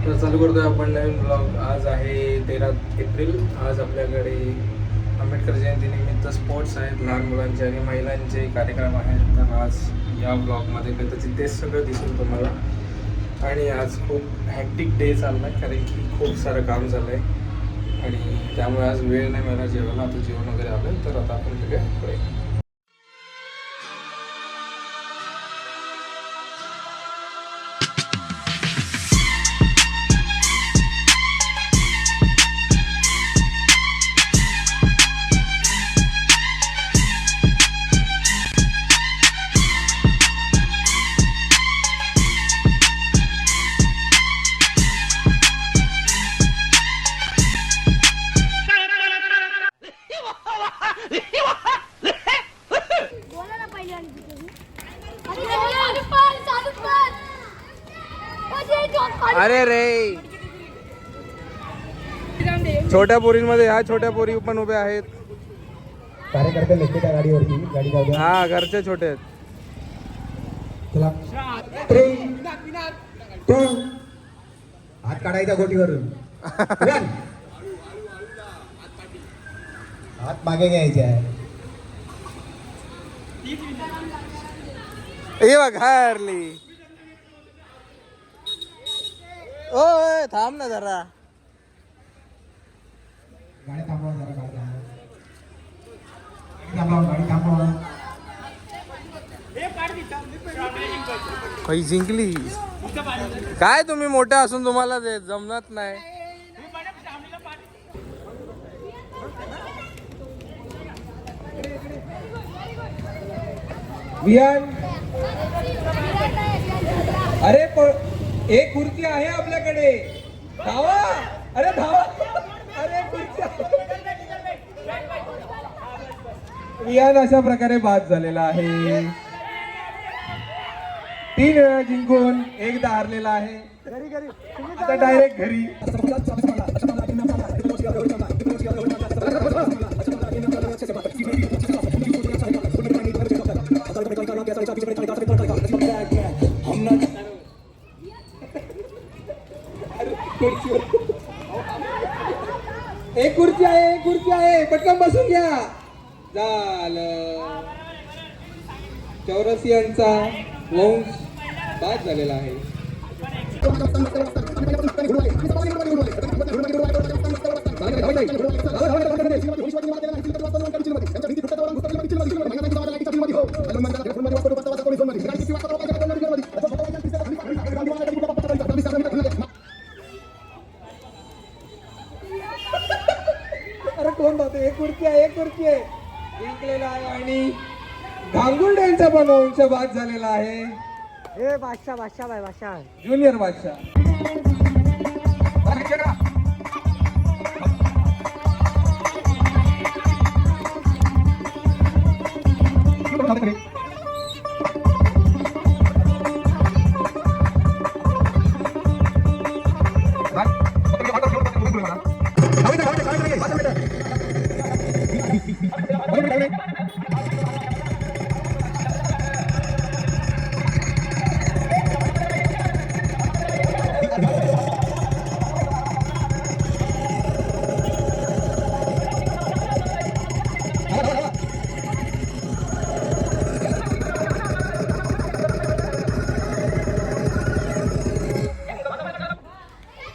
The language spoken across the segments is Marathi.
तर चालू करतोय आपण नवीन ब्लॉग. आज आहे 13 एप्रिल. आज आपल्याकडे आंबेडकर जयंतीनिमित्त स्पोर्ट्स आहेत, लहान मुलांचे आणि महिलांचे कार्यक्रम आहेत. तर आज या ब्लॉगमध्ये कदाचित तेच सगळं दिसेल तुम्हाला. आणि आज खूप हॅक्टिक डे चालला आहे, कारण की खूप सारं काम झालं आहे आणि त्यामुळे आज वेळ नाही मिळाला जेवायला. आता जेवण वगैरे आलं, तर आता आपण तिकडे पुढे. अरे रे, छोट्या पोरींमध्ये ह्या छोट्या पोरी पण उभ्या आहेत. कार्यकर्ते लेते त्या गाडीवरती, गाडी जाऊ द्या. हा, घरचे छोटे आहेत. चला 3 2 हात काढायचा गोटीवरून. One. हात मागे घ्यायचे आहे. हे बघ हरली. ओय थांब ना जरा. गाडी थांबवा जरा, गाडी थांबवा, गाडी थांबवा. काही जिंकली काय? तुम्ही मोठे असून तुम्हाला ते जमत नाही. विहान, अरे एक खुर्ची आहे आपल्याकडे. धावा, अरे धावा, अरे खुर्ची. विहान अशा प्रकारे बाद झालेला आहे. 3 वेळा जिंकून एकदा हारलेला आहे. आता डायरेक्ट घरी. एक खुर्ची आहे, एक खुर्ची आहे, पटकन बसून घ्या. झालं. चौरसियांचा वंश बाद झालेला आहे. अरे कोण होते? एक खुर्ची आहे, एक खुर्ची आहे, जिंकलेला आहे. आणि गांगुर्ड्यांचा पण वंश बाद झालेला आहे. ए बादशाह बादशाह भाई बादशाह ज्युनियर बादशाह.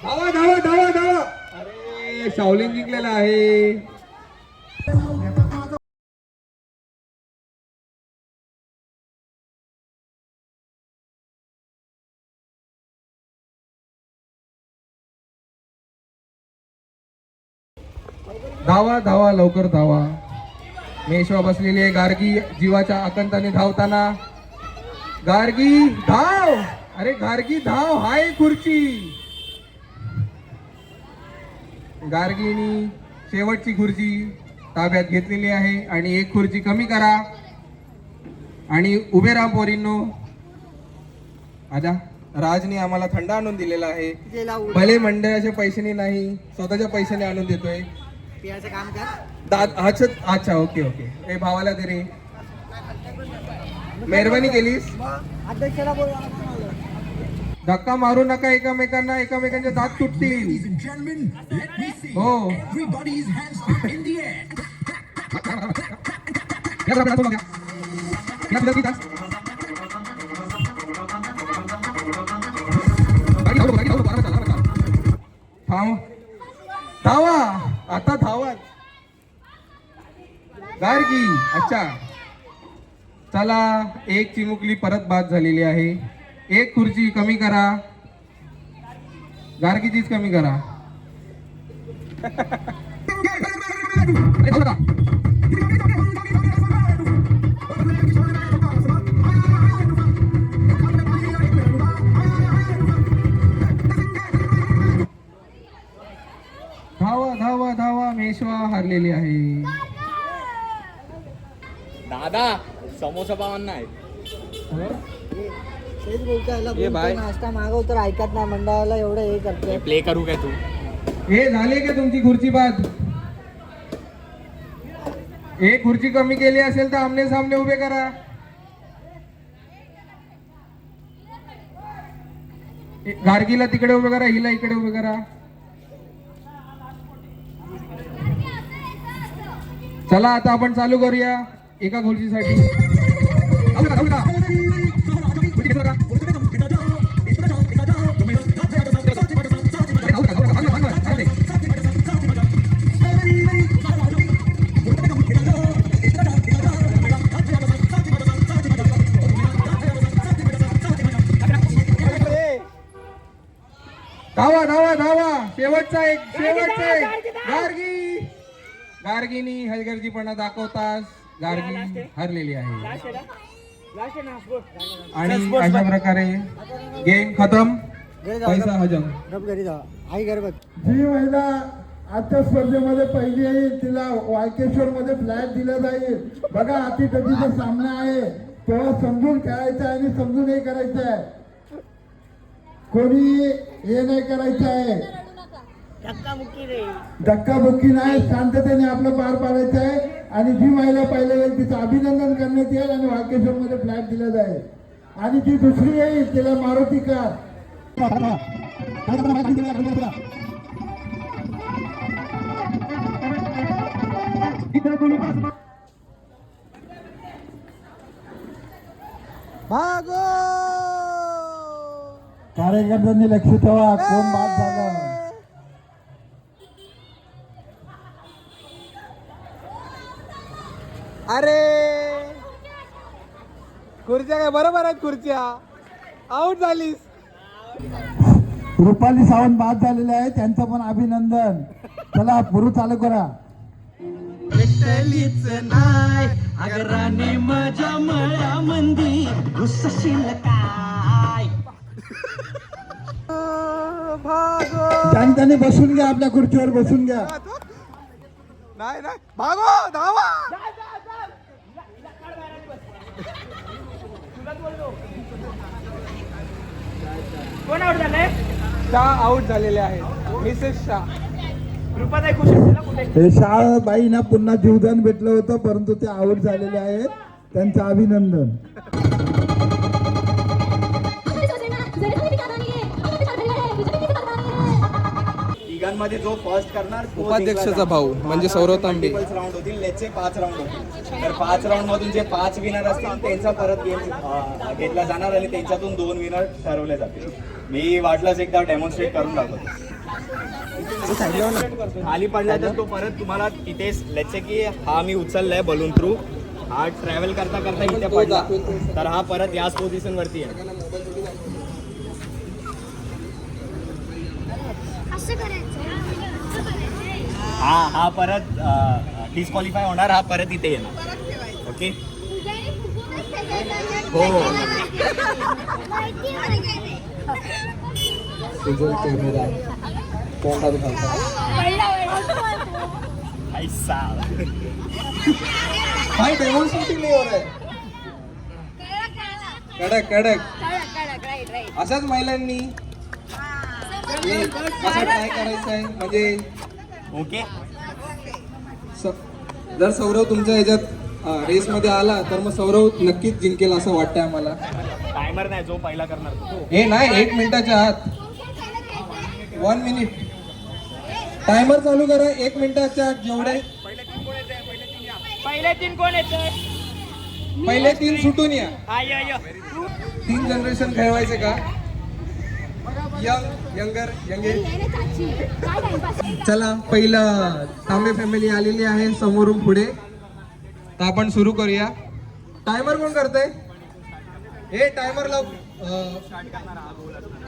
धावा धावा धावा धावा. अरे शावलिन जिंकलेला आहे. धावा धावा, लवकर धावा. मेशवा बसलेली आहे. गार्गी जीवाच्या आकांताने धावताना. गार्गी धाव, अरे गार्गी धाव. हाय खुर्ची. गार्गीनी शेवटची खुर्ची ताब्यात घेतलेली आहे आणि एक खुर्ची कमी करा आणि उभे राहा पोरींनो. आजा, राजनी आम्हाला थंड आणून दिलेला आहे. भले मंडळाच्या पैशाने नाही, स्वतःच्या पैशाने आणून देतोय. पियाचं काम कर. अच्छा अच्छा, ओके ओके. ए भावाला दे रे, मेहरबानी केलीस. अध्यक्षाला बोल. धक्का मारू नका एकमेकांना, एकमेकांचे दात तुटतील. हो धावा, आता धावा गार्गी. अच्छा चला, एक चिमुकली परत बाद झालेली आहे. एक खुर्ची कमी करा, गार्गीचीच कमी करा. धावा धावा धावा, मेशवा हारलेली आहे. दादा समोसा पावन नाही. तेच बोलतोय, ये बाय. नाश्ता मागव तर ऐकत नाही, मंडळाला एवढं हे करतोय. प्ले करू काय तू? हे झाले का तुमची खुर्ची बाद? एक खुर्ची कमी केली असेल तर आमने सामने उभे करा. गार्गीला तिकडे उभे करा, हिला इकडे उभे करा. चला आता आपण चालू करूया एका खुर्चीसाठी. धावा धावा धावा, शेवटचा एक, शेवटचा एक. गार्गी, गार्गीनी हलगर्जीपणा दाखवताच गार्गी हरलेली आहे. आणि अशा प्रकारे गेम खतम, पैसा हजम. गप घरी जा, आई घर बघ. जी महिला आजच्या स्पर्धेमध्ये पहिली येईल तिला वाळकेश्वर मध्ये फ्लॅग दिला जाईल. बघा अतिटतीचा सामना आहे, तेव्हा समजून खेळायचा आणि समजून हे करायचं आहे. कोणी हे नाही करायचं आहे, धक्काबुक्की नाही, शांततेने आपलं पार पाडायचं आहे. आणि जी महिला पहिल्या येईल तिचं अभिनंदन करण्यात येईल आणि वाळकेश्वर मध्ये फ्लॅग दिला जाईल. आणि जी दुसरी येईल तिला मारुती कार. भागो. कार्यकर्त्यांनी लक्ष ठेवा, कोण बाद झालं. अरे खुर्च्या काय बरोबर आहेत, खुर्च्या आउट झालीस. रुपाली सावंत बाद झालेले आहे, त्यांचं पण अभिनंदन. चला पुढे चालू करा. भेटलीच नाय अगराने माझ्या मळ्यामंदी घुसशील काय. त्यांनी बसून घ्या, आपल्या खुर्चीवर बसून घ्या. नाही नाही, भागो धावा. कोण आउट झालंय? शाह आउट झालेले आहेत, मिसेस शाह. रुपाताई खुश असेल ना कुठे? हे शाळबाईंना पुन्हा जीवदान भेटलं होतं, परंतु ते आउट झालेले आहेत, त्यांचं अभिनंदन. तिघांमध्ये जो फर्स्ट करणार तो उपाध्यक्षाचा भाऊ म्हणजे सौरव तांबे. राऊंड होतील, लेटचे 5 राऊंड होतील. तर 5 राऊंड मधून जे 5 विनर असतील त्यांचा परत गेम घेतला जाणार आणि त्यांच्यातून 2 विनर ठरवले जातील. मी वाटलंच एकदा डेमॉन्स्ट्रेट करून दाखवतो. खाली पडला तर तो परत तुम्हाला तिथेच लेटचे की हा मी उचललाय बलून थ्रू, हा ट्रॅव्हल करता करता इथे पडला तर हा परत याच पोझिशन वरती आहे. हा परत डिस्क्वालिफाय होणार, हा परत इथे येणार. ओके हो ऐसा भाई डेमॉन्स्ट्रेटिंग नाही हो रहा है. कडक कडक अशाच महिलांनी हे असा ट्राय करायचा आहे. म्हणजे ओके जर सौरव तुमच्या ह्याच्यात रेस मध्ये आला तर मग सौरव नक्कीच जिंकेल असं वाटतंय आम्हाला. टाइम टायमर नाही, जो पहिला करणार तो. हे नाही 1 मिनिटाच्या आत 1 मिनिट टायमर चालू करा. 1 मिनिटाच्या आत जेवढे पहिले 3 कोण येतं? पहिले 3 सुटून या. आय 3 जनरेशन खेळवायचे का? यंगर चला पहिलं तांबे फॅमिली आलेली आहे समोरून पुढे, तर आपण सुरू करूया. टायमर कोण करतंय? हे टायमर लाव.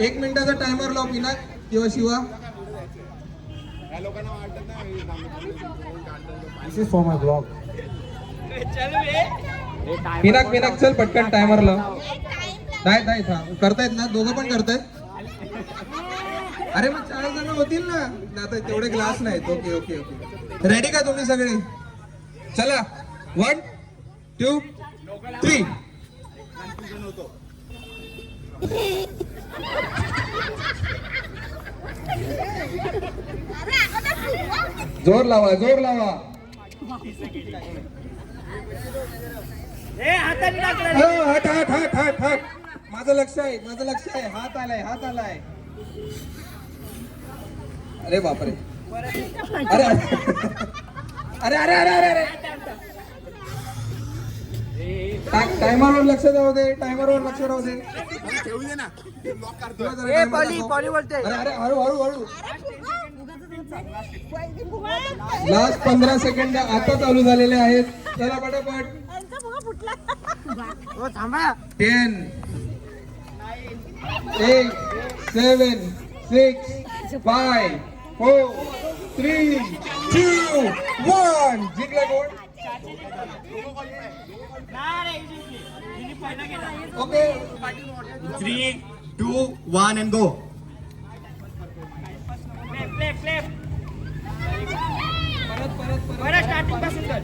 1 मिनिटाचा टायमर लाव पिनाक किंवा Shiva. This is for my blog. Pinak चल पटकन टायमर लाव. नाही करतायत ना, दोघं पण करतायत. अरे मग 4 जण होतील ना आता, तेवढे ग्लास नाहीत. ओके रेडी का तुम्ही सगळे? चला 1 2 3. जोर लावा. हाताने टाकलं. हट. माझं लक्ष आहे. हात आलाय. अरे बापरे. अरे टायमरवर लक्ष राहू दे. पॉली बोलते. अरे हळू. लास्ट 15 सेकंड आता चालू झालेले आहेत. चला पटापट. 10 8 7 6 5 4 3 2 1. जिंकला कोण? Okay 3 2 1 and go. प्ले. परत स्टार्टिंग पासून कर.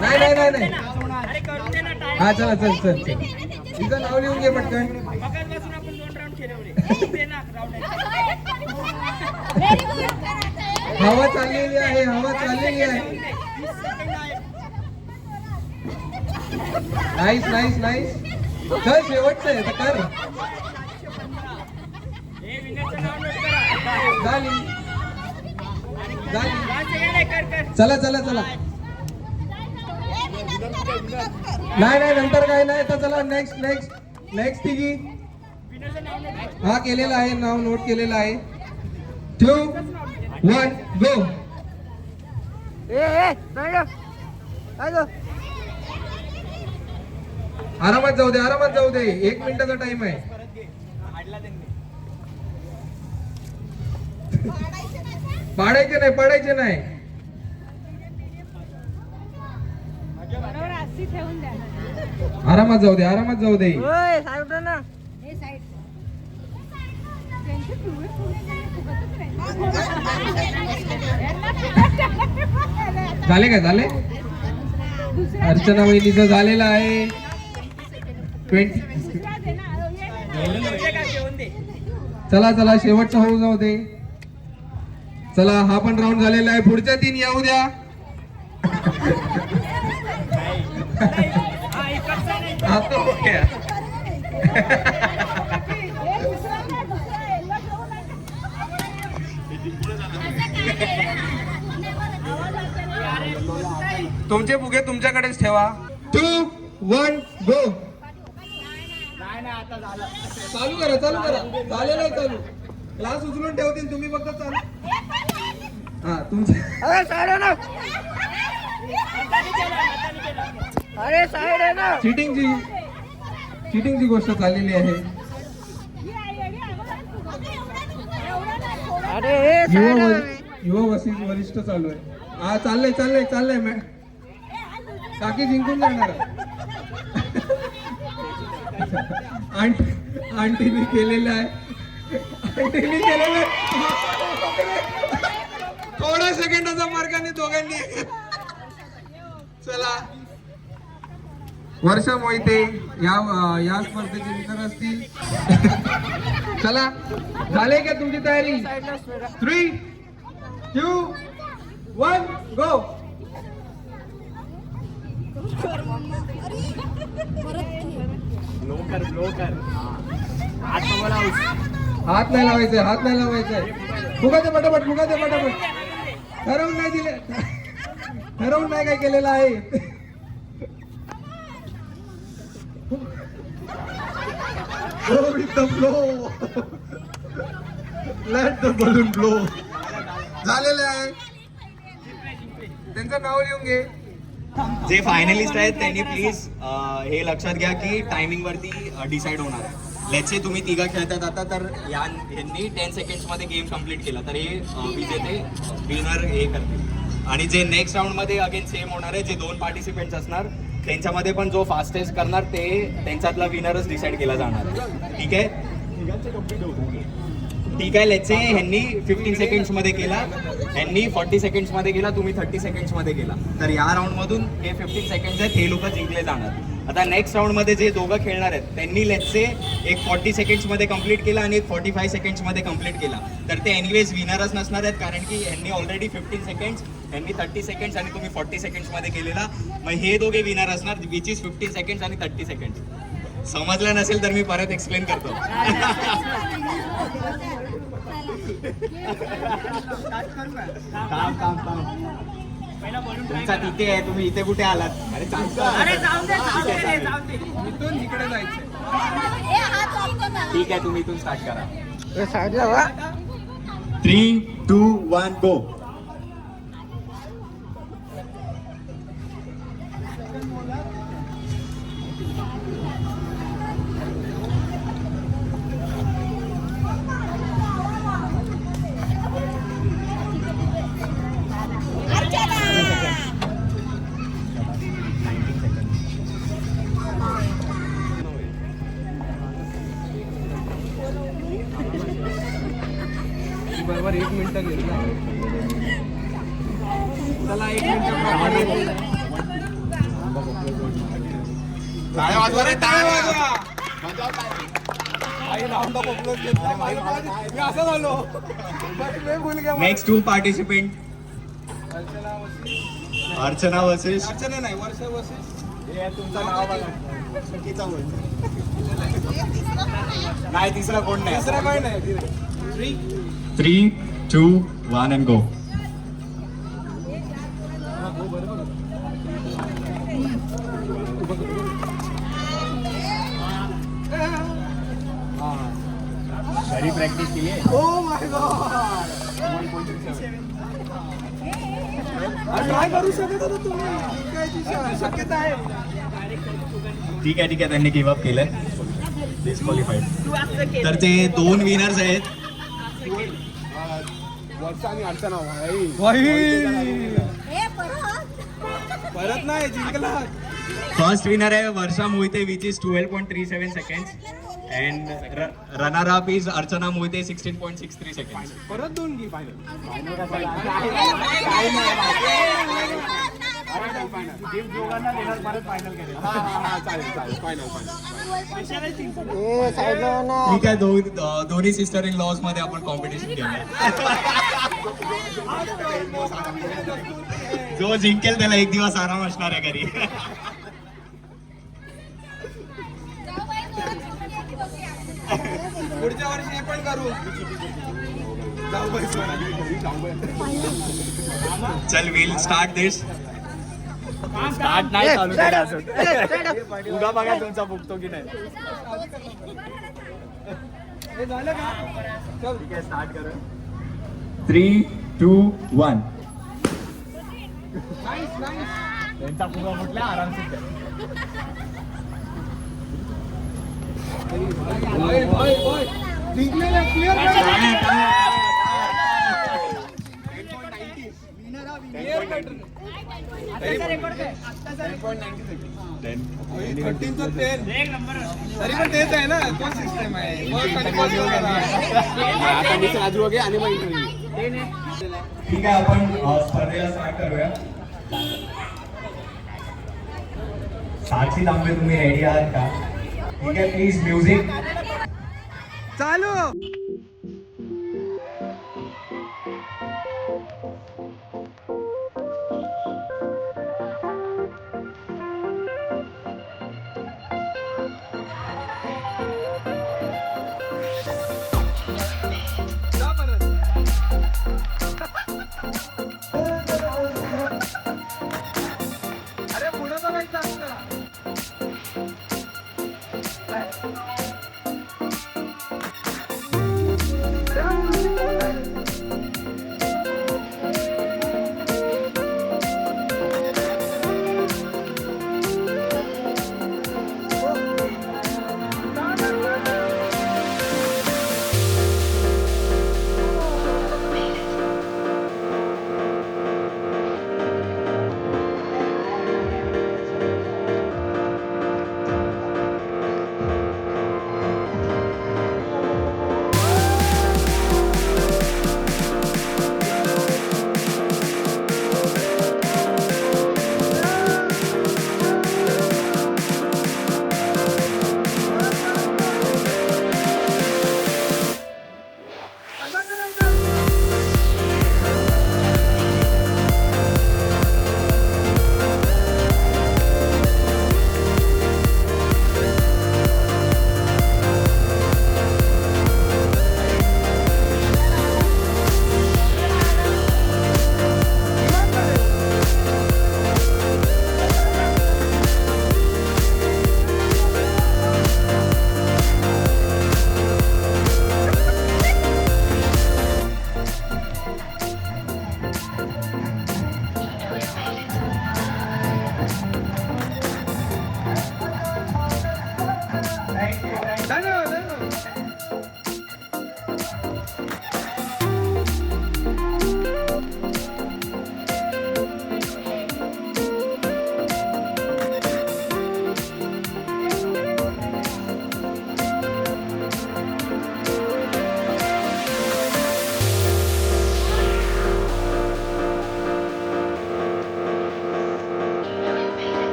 नाही. हा चला चल. तिचं नाव लिहून घे पटकन. हवा चाललेली आहे. नाईस. चल शेवटचं आहे तर कर. झाली. चला. नाही नंतर काय नाही. तर चला नेक्स्ट तिघी. हा केलेला आहे, नाव नोट केलेलं आहे. 2 1 गो. आरामात जाऊ दे. 1 मिनिटाचा टाइम आहे. पाडायचे नाही. आरामात जाऊ दे. झाले? अर्चना वहिनीचं झालेलं आहे 20. चला शेवटचा होऊ जाऊ दे. चला हा पण राऊंड झालेला आहे. पुढच्या 3 येऊ द्या. आता हो गया. तुमचे बुगे तुमच्याकडेच ठेवा. 2 1 गो. चालू करा. झालेलं आहे चालू. क्लास उचलून ठेवतील तुम्ही फक्त चालू. हा तुमचे. चिटिंगची गोष्ट चाललेली आहे. युवा वरिष्ठ चालू आहे. हा चाललंय मॅ काकी जिंकून जाणार. आंटीने केलेलं आहे. थोड्या सेकंदाचा मार्गाने दोघांनी. चला वर्षा मोहिते या स्पर्धेचे विनर असतील. चला, झाले का तुमची तयारी? 3, 2, 1 गो. हात नाही लावायचंय. फुगाचे पटापट. ठरवून नाही दिले, ठरवून नाही काय केलेलं आहे. झालेलं आहे. त्यांचं नाव लिहून घे. जे फायनलिस्ट आहेत त्यांनी प्लीज हे लक्षात घ्या की टायमिंग वरती डिसाईड होणार आहे. लेट्स तुम्ही तिघं खेळतात आता, तर यांनी 10 सेकंड्स मध्ये गेम कम्प्लीट केला तर हे विजेते विनर हे करतील. आणि जे नेक्स्ट राऊंड मध्ये अगेन सेम होणार आहे, जे 2 पार्टिसिपेंट्स असणार त्यांच्यामध्ये पण जो फास्टेस्ट करणार ते त्यांच्यातला विनरच डिसाईड केला जाणार आहे. ठीक आहे. लेट्स से ह्यांनी 15 सेकंड्स मध्ये केला, ह्यांनी 40 सेकंड्स मध्ये केला, तुम्ही 30 सेकंड्स मध्ये केला, तर या राऊंड मधून हे 15 सेकंड्स आहेत हे लोक जिंकले जाणार. आता नेक्स्ट राऊंड मध्ये जे दोघं खेळणार आहेत त्यांनी लेट्स से एक 40 सेकंड्स मध्ये कम्प्लीट केला आणि एक 45 सेकंड्स मध्ये कम्प्लीट केला, तर ते एनिवेज विनरच नसणार आहेत, कारण की ह्यांनी ऑलरेडी 15 सेकंड्स, ह्यांनी 30 सेकंड्स आणि तुम्ही 40 सेकंड्स मध्ये केलेला. मग हे दोघे विनर असणार, विच इज 15 सेकंड्स आणि 30 सेकंड्स. समजलं नसेल तर मी परत एक्सप्लेन करतो. तुमचा तिथे आहे, तुम्ही इथे कुठे आलात? अरे जाऊन दे. इथून इकडे जायचं. ठीक आहे, तुम्ही इथून स्टार्ट करा. 3, 2, 1 गो. बरोबर 1 मिनिट घेतला. चला 1 minute. Next 2 participant. Archana versus Archana नाही, वर्षा वर्सेस. तुमचं नाव बघा. चुकीचा बोल. नाही, तिसरा कोण नाही. तिसरा काय नाही. 3, 2, 1 and go. घरी प्रॅक्टिस केली आहे. Oh my God. काय करू शकत होता तुम्ही? काय शक्यता आहे? ठीक आहे, त्यांनी गिव्ह केलंय. डिस्क्वालिफाईड. तर ते 2 विनर्स आहेत. वर्षा आणि अर्चना. परत नाही जिंकला. फर्स्ट विनर आहे Varsha Mohite which is 12.37 seconds and runner up is Archana Mohite 16.63 seconds. परत 2 घे फायनल. ठीक आहे, दोन्ही सिस्टर इन लॉज मध्ये आपण कॉम्पिटिशन घेऊया. जो जिंकेल त्याला एक दिवस आराम असणार आहे घरी. पुढच्या वर्षी हे पण करू. चल, विल स्टार्ट दिस. स्टार्ट नाही चालू केलं असं. उगा बघा तुमचा फुकतो की नाही. हे झालं का? चल ठीक आहे, स्टार्ट करू. 3, 2, 1. Nice nice. त्यांचा फुगा फुटला आरामशीर. जिंकलेला क्लिअर तरी पण तेच आहे ना, तो सिस्टम आहे. राजू वगैरे आणि मग ठीक आहे, आपण स्पर्धेला स्टार्ट करूया. साक्षी तांबे तुम्ही रेडी आहात का? ठीक आहे, प्लीज म्युझिक. चालू. अरे पुढे बघायचं असतं.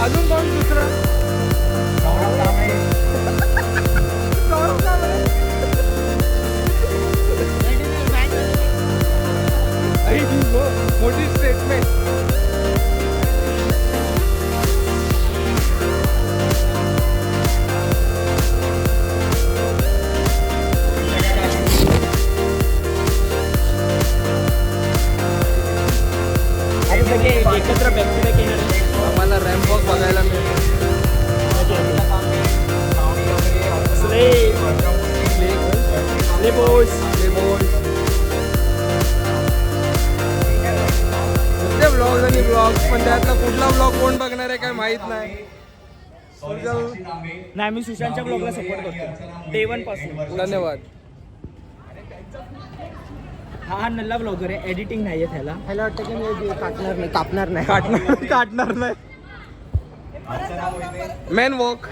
अजून कोण दुसरं? सौरभ तांबे. सौरभ कांबळे. मोठी स्टेटमेंट. एकत्र बॅकपॅक येणार आहे. आम्हाला रॅम्प वॉक बघायला मिळतो. नुसते ब्लॉग आणि ब्लॉग, पण त्यातला कुठला ब्लॉग कोण बघणार आहे काय माहित नाही. साक्षी तांबे. नाही, मी सुशांतच्या ब्लॉगला सपोर्ट करतो डे वन पासून. धन्यवाद. हा नल्ला ब्लॉगर आहे, एडिटिंग नाही आहे त्याला. ह्याला वाटतं की मी काटणार नाही, कापणार नाही. काटणार नाही. अर्चना मोहिते. Man walk.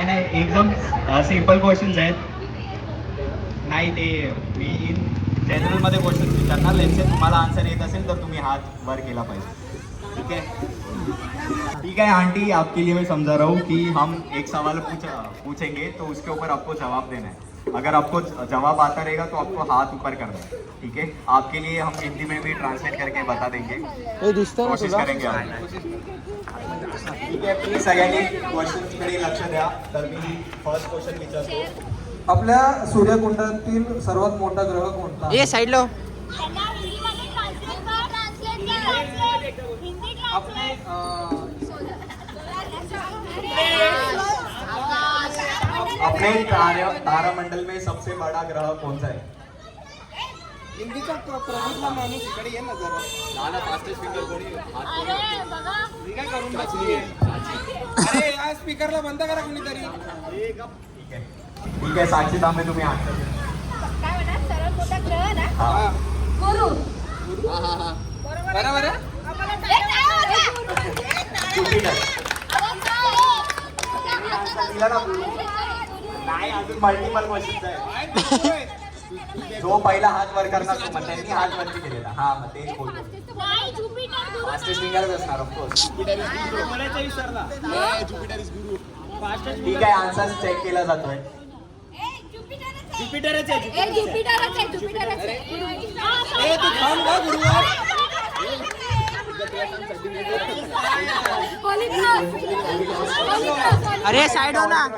नाही नाही एकदम सिम्पल क्वेश्चन्स आहेत. नाही ते मी इन जनरल मध्ये क्वेश्चन विचारणार. लेट्स से तुम्हाला आंसर येत असेल तर तुम्ही हात वर केला पाहिजे. ठीक है ठीक है आंटी, आपके लिए मैं समझा रहा हूँ कि हम एक सवाल पूछेंगे तो उसके ऊपर आपको जवाब देना है. अगर आपको जवाब आता रहेगा तो आपको हाथ ऊपर करना है. ठीक है, आपके लिए हम हिंदी में भी ट्रांसलेट करके बता देंगे, कोशिश करेंगे आप. ठीक आहे, प्लीज सगळ्यांनी क्वेश्चन्सकडे लक्ष द्या. तर मी फर्स्ट क्वेश्चन विचारतो. आपल्या सूर्यकुंडातील सर्वात मोठा ग्रह कोणता? ये साइड लो. अपने तारामंडल में सबसे बड़ा ग्रह कौन सा है? स्पीकरला बंद करा कोणीतरी. ठीक आहे साक्षी तांबे तुम्ही आन्सर द्या. बरोबर आहे. नाही अजून मल्टिपल क्वेश्चन्स आहे. जो पहिला हात वर करणार तो मग त्यांनी हात वरती केलेला. हा मग तेच बोलतो. फास्टेस्ट फिंगरच असणार ऑफकोर्स. ठीक आहे, आन्सर चेक केला जातोय. ज्युपिटरच आहे. अरे साइड हो ना.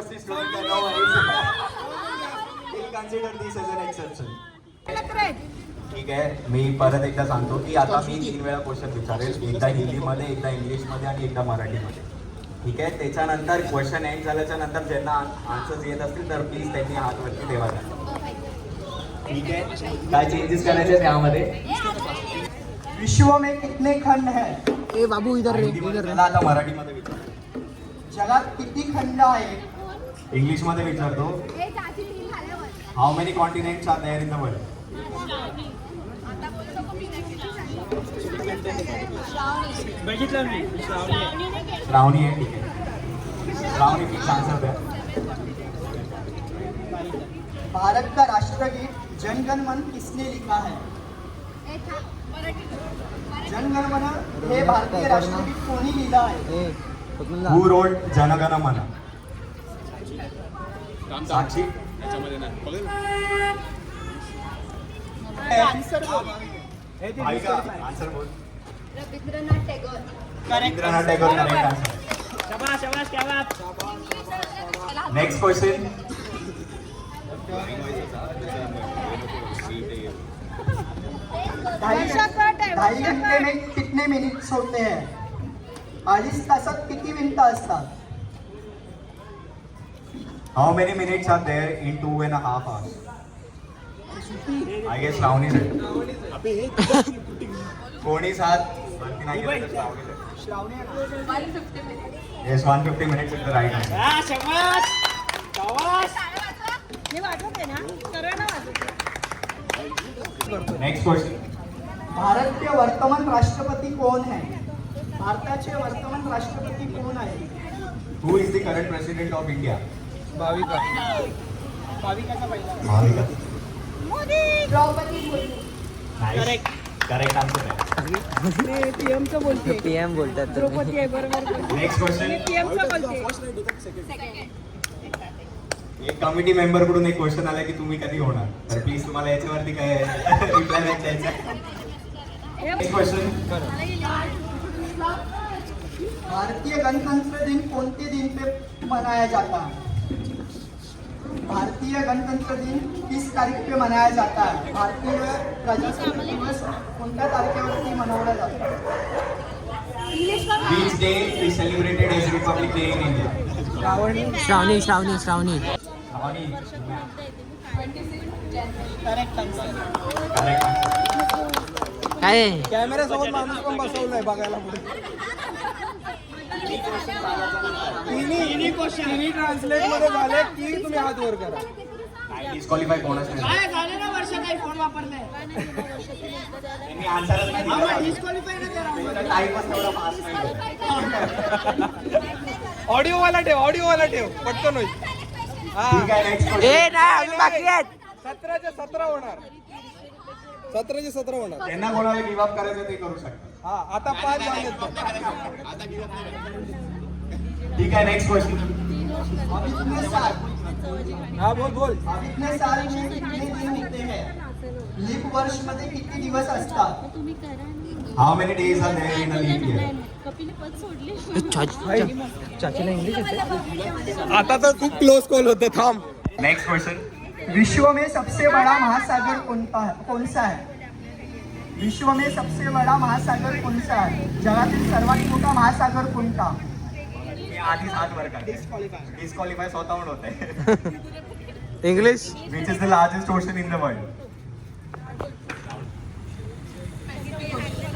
ठीक आहे, मी परत एकदा सांगतो की आता मी 3 वेळा क्वेश्चन विचारेल. एकदा हिंदीमध्ये, एकदा इंग्लिशमध्ये आणि एकदा मराठीमध्ये. ठीक आहे, त्याच्यानंतर क्वेश्चन एंड झाल्याच्या नंतर ज्यांना आन्सर्स येत असतील तर प्लीज त्यांनी हात वरती ठेवा. ठीक आहे, काय चेंजेस करायचे त्यामध्ये? विश्व में कितने खंड हैं? ए बाबू इधर रे, हिंदीमध्ये इधर रे. त्याला आता मराठीमध्ये विचार. जगात किती खंड आहेत? इंग्लिशमध्ये विचारतो. How many continents are there in the world? बघितलं मी. श्रावणी आहे. ठीक आहे, श्रावणी फिक्स आन्सर द्या. भारत का राष्ट्रगीत जनगण मन किसने लिखा है? जनगण मन हे भारतीय राष्ट्रगीत कोणी लिहिलं आहे? हू रोड जनगण मन? साक्षी आन्सर बोल. रवींद्रनाथ टागोर. Rabindranath Tagore correct answer. शाबाश शाबाश क्या बात. Next question. ढाई घंटे में कितने मिनिट्स होते हैं? 40 तासात किती मिनिटं असतात? How many minutes are there in 2.5 hours? I guess Shravani कोणीच हात वरती नाही केला तर श्रावणी आहे. Yes, 150 minutes is the right answer. हा, शाबाश शाबाश. Next question. भारत के वर्तमान राष्ट्रपति कौन है? भारताचे वर्तमान राष्ट्रपति कोण आहे? Who is the current president of India? Bhavika. Bhavika. Draupadi Murmu. Correct correct answer आहे. पीएम बोलतात तुम्ही. Next question. एक कमिटी मेंबर कडून एक क्वेश्चन आला की तुम्ही कधी होणार, तर प्लीज तुम्हाला याच्यावरती काय रिप्लाय द्यायचा आहे. Next question. भारतीय गणतंत्र दिन कोणते दिन पे मनाया जाता है? भारतीय गणतंत्र दिन किस तारीख पे मनाया जाता है? भारतीय प्रजासत्ताक दिवस कोणत्या तारखेवरती मनवला जातो? Which day is celebrated as Republic Day in India? Shravani Shravani Shravani. Shravani. Correct answer. Correct answer. काय आहे? कॅमेऱ्यासोबत माणूस पण बसवलाय बघायला पुढे. तिन्ही ट्रान्सलेट मध्ये झाले की तुम्ही हात वर करा. डिस्क्वालिफाय कोणच नाही. त्यांनी आन्सरच नाही दिला. टाईमच तेवढा फास्ट नाही. ऑडिओ वाला ठेव पटकन होईल. हा ठीक आहे नेक्स्ट ए नाही अजून बाकी आहेत. 17चे 17 होणार. 17चे 17 होणार. त्यांना कोणाला गिव्ह अप करायचं ते करू शकता. हा आता 5 झालेत. ठीक आहे नेक्स्ट क्वेश्चन. अभिज्ञ साल हा बोल. अभिज्ञ साल में कितने दिन होते हैं? लीप वर्ष मध्ये किती दिवस असतात? How many days are there in a leap year? चाचीला इंग्लिश येते. आता तर खूप क्लोज कॉल होते. थांब. Next question. विश्व में सबसे बड़ा महासागर कौन सा है? विश्व में सबसे बड़ा महासागर कौन सा है? जगातील सर्वात मोठा महासागर कोणता? मी आधीच हात वर करते. डिस्क्वालिफाय स्वतःहून होते. English which is the largest ocean in the world?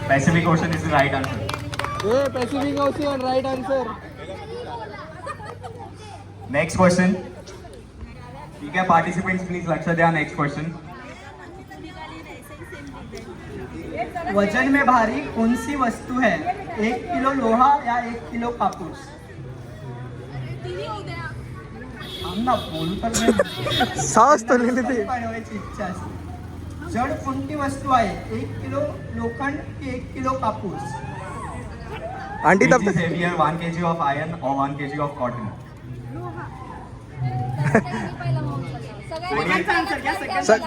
Pacific ocean is the right answer. Pacific ocean right answer. Next question. ठीक आहे पार्टिसिपेंट्स प्लीज लक्ष द्या. Next question. वजन में भारी कौन सी वस्तु है? 1 किलो लोहा या 1 किलो कापूस? आम्हाला बोलू तर नाही. सावस तो लिहिली ती. पाठवायची इच्छा असते. जड कोणती वस्तू आहे? 1 किलो लोखंड की 1 किलो कापूस? आंटी Which तब is heavier, 1 kg of iron or 1 kg of cotton?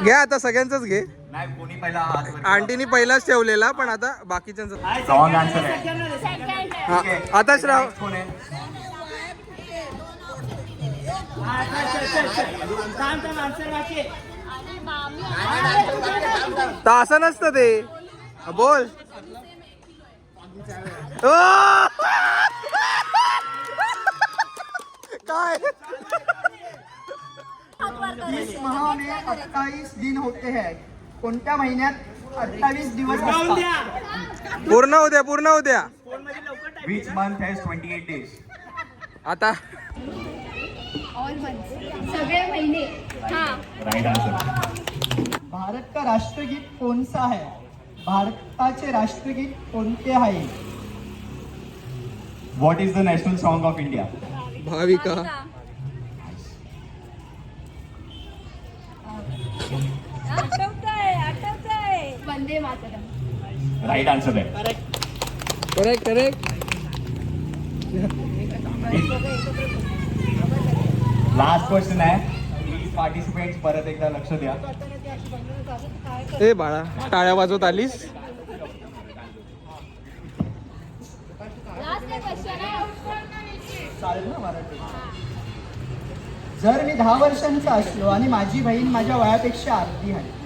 घे आता सगळ्यांचंच घे. नाही कोणी पहिला हात वर. आंटीनी पहिलाच ठेवलेला पण आता बाकीच्यांचं. रॉंग आन्सर आहे. हा, ठीक आहे. आता श्राव Next कोण आहे? थांब आन्सर बाकी आहे. तर असं नसतं ते. बोल. ओ! काय 30 माह में 28 दिन होते हैं. कोणत्या महिन्यात 28 दिवस जाऊन असतात? द्या. पूर्ण होत्या. Which month has 28 days? आता ऑल मंथ्स सगळे महिने. हां Right answer. भारत का राष्ट्रगीत कौन सा है? भारताचे राष्ट्रगीत कोणते आहे? What is the national song of India? Bhavika Vande Mataram. Right answer आहे. करेक्ट. लास्ट क्वेश्चन आहे. प्लीज पार्टिसिपेंट्स परत एकदा लक्ष द्या. ए बाळा टाळ्या वाजवत आलीस. लास्ट क्वेश्चन आहे. चालेल ना मराठी? जर मी 10 वर्षांचा असलो आणि माझी बहीण माझ्या वयापेक्षा अर्धी आहे,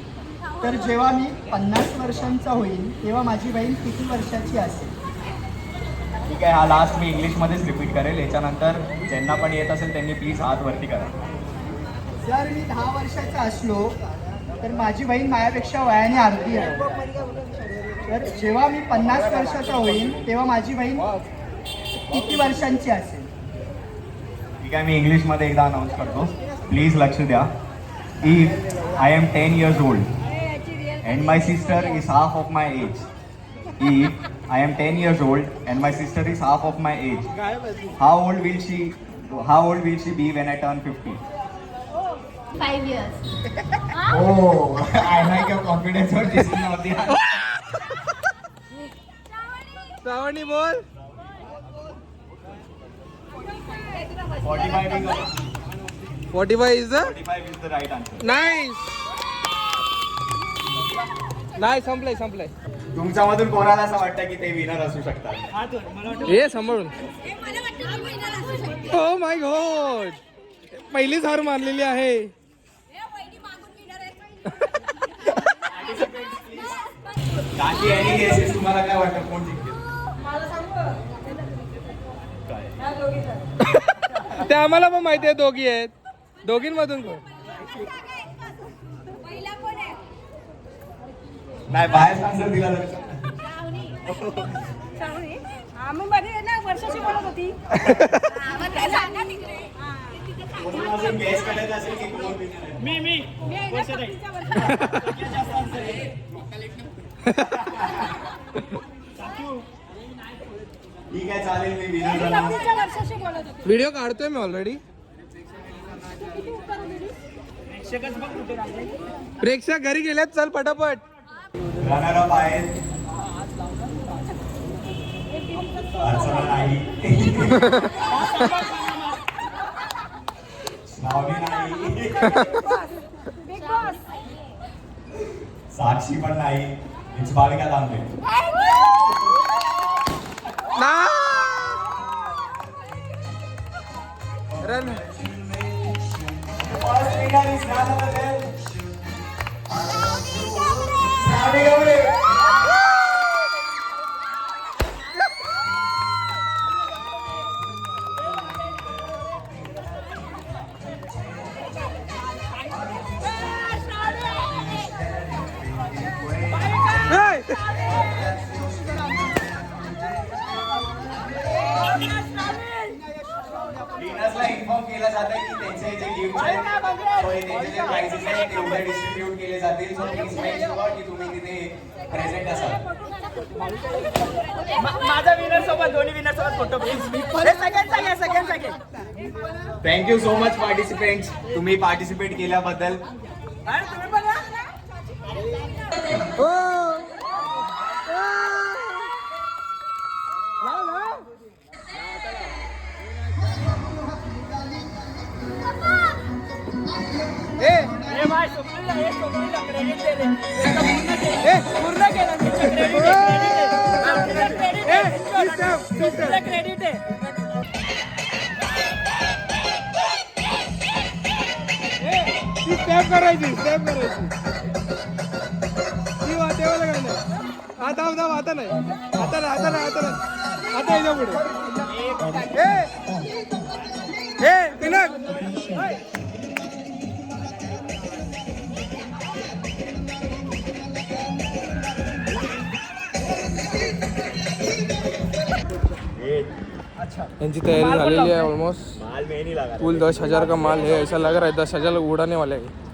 तर जेव्हा मी 50 वर्षांचा होईल तेव्हा माझी बहीण किती वर्षाची असेल? ठीक आहे. हा लास्ट मी इंग्लिशमध्येच रिपीट करेल. याच्यानंतर ज्यांना पण येत असेल त्यांनी प्लीज हात वरती करा. जर मी 10 वर्षाचा असलो तर माझी बहीण माझ्यापेक्षा वयाने अर्धी आहे, तर जेव्हा मी 50 वर्षाचा होईल तेव्हा माझी बहीण किती वर्षांची असेल? ठीक आहे. मी इंग्लिशमध्ये एकदा अनाऊन्स करतो. प्लीज लक्ष द्या. If I am 10 years old and my sister is half of my age. If I am 10 years old and my sister is half of my age, how old will she be when I turn 50? 5 years. Oh, I like your confidence on this now. श्रावणी बोल. 45 45 is the right answer. Nice. नाही संपलंय. तुमच्यामधून कोणाला असं वाटतं की ते विनर असू शकतात? हे सांभाळून. ओ माय गॉड पहिलीच हार मानलेली आहे. काकी आणि गेसेस तुम्हाला काय वाटतं कोण जिंकेल? ते आम्हाला पण माहिती आहे दोघी आहेत. दोघींमधून कोण? नाही बाहेर आन्सर दिला तर वर्षाची बोलत होती. कोणाला अजून guess करायचं असेल की कोण winner आहे? मी वर्षात आहे. जास्त answer आहे. ठीक आहे चालेल मी विनर झाला. व्हिडिओ काढतोय मी ऑलरेडी. प्रेक्षकच बघ कुठे राहिले. प्रेक्षक घरी गेलेत, चल पटापट. रनर अप आहेत अर्चना नाही, श्रावणी नाही, साक्षी पण नाही, बालिका थांबले. ना run First winner is none other than Shravani Gawale. विनर्सला इन्फॉर्म केलं जातं की त्यांचे जे गिफ्ट आहेत त्यांचे जे प्राइजेस आहेत ते उद्या डिस्ट्रीब्यूट केले जातील. सो प्लीज मेक शुअर की तुम्ही तिथे प्रेझेंट असाल. माझा विनर सोबत दोन्ही विनर सोबत photo second. Thank you so much participants, तुम्ही पार्टिसिपेट केल्याबद्दल. क्रेडिट दे रे. पूर्ण केलं क्रेडिट आहे. स्टेप करायची ती वाटेवाला काय नाही. आता नाही आता याच्या पुढे इनकी तैयारी झालेली है ऑलमोस्ट. माल में नहीं लगा. कुल 10,000 का माल है. ऐसा लग रहा है 10,000 उड़ाने वाले हैं.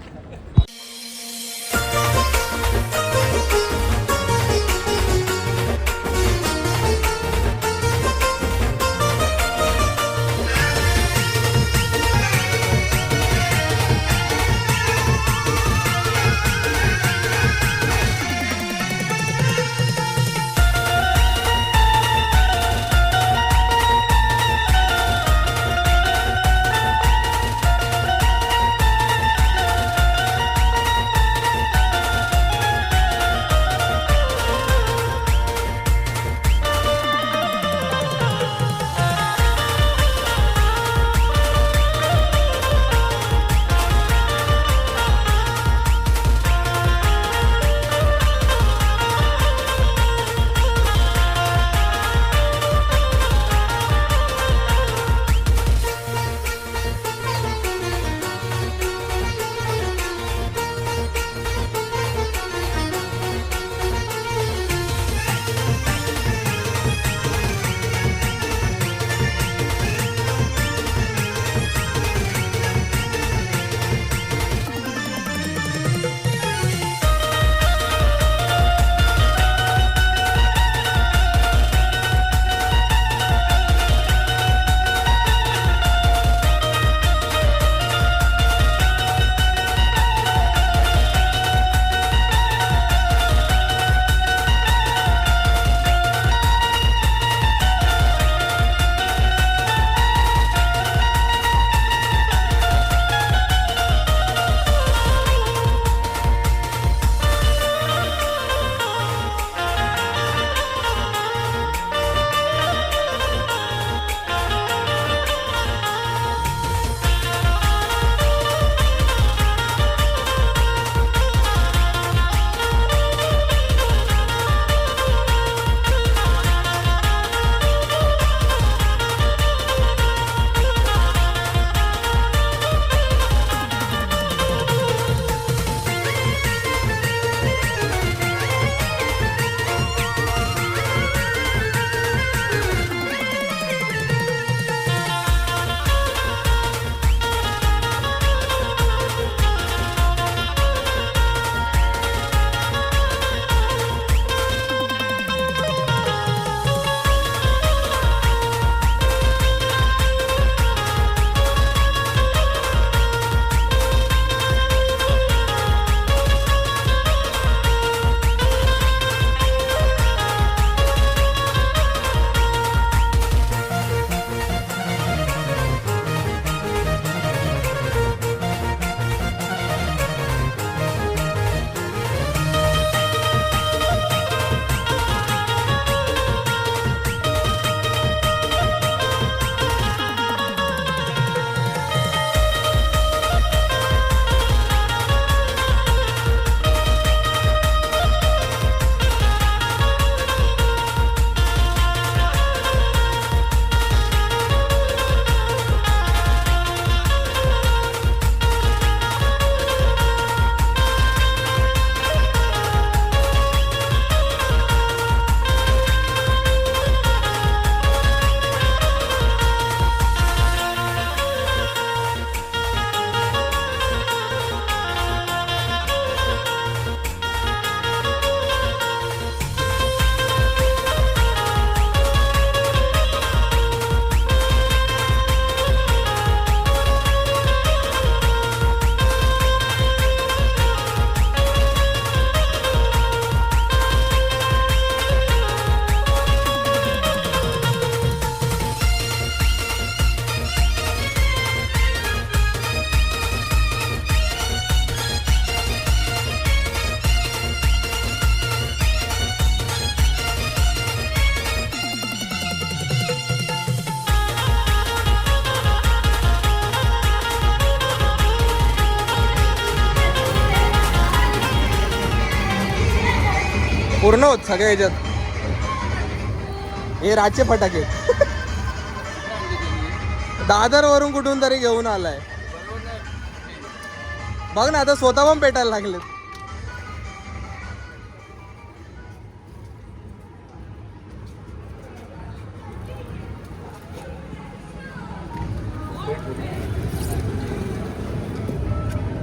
पूर्ण होत सगळ्या ह्याच्यात. हे राजचे फटाके दादर वरून कुठून तरी घेऊन आलाय. बघ ना आता स्वतः पण पेटायला लागले.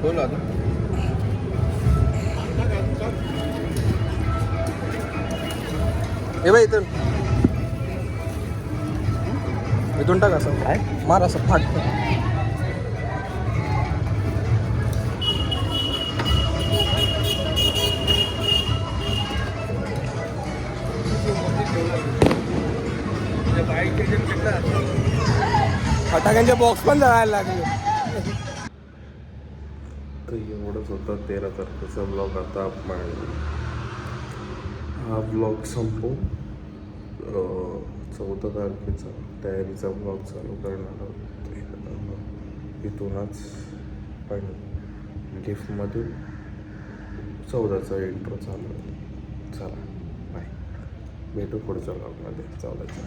बोल आता. हे बाई इथून टाक असं काय मार असं फाट. फटाक्यांचे बॉक्स पण जळायला लागले. तर एवढंच होतं 13 तारखेचा ब्लॉग. आता आपण हा ब्लॉग संपू. 14 तारखेचा तयारीचा ब्लॉग चालू करणार आहोत इथूनच. पण लिफ्टमधून 14चा इंट्रो चालू. चला बाय, भेटू पुढच्या ब्लॉगमध्ये 14चा.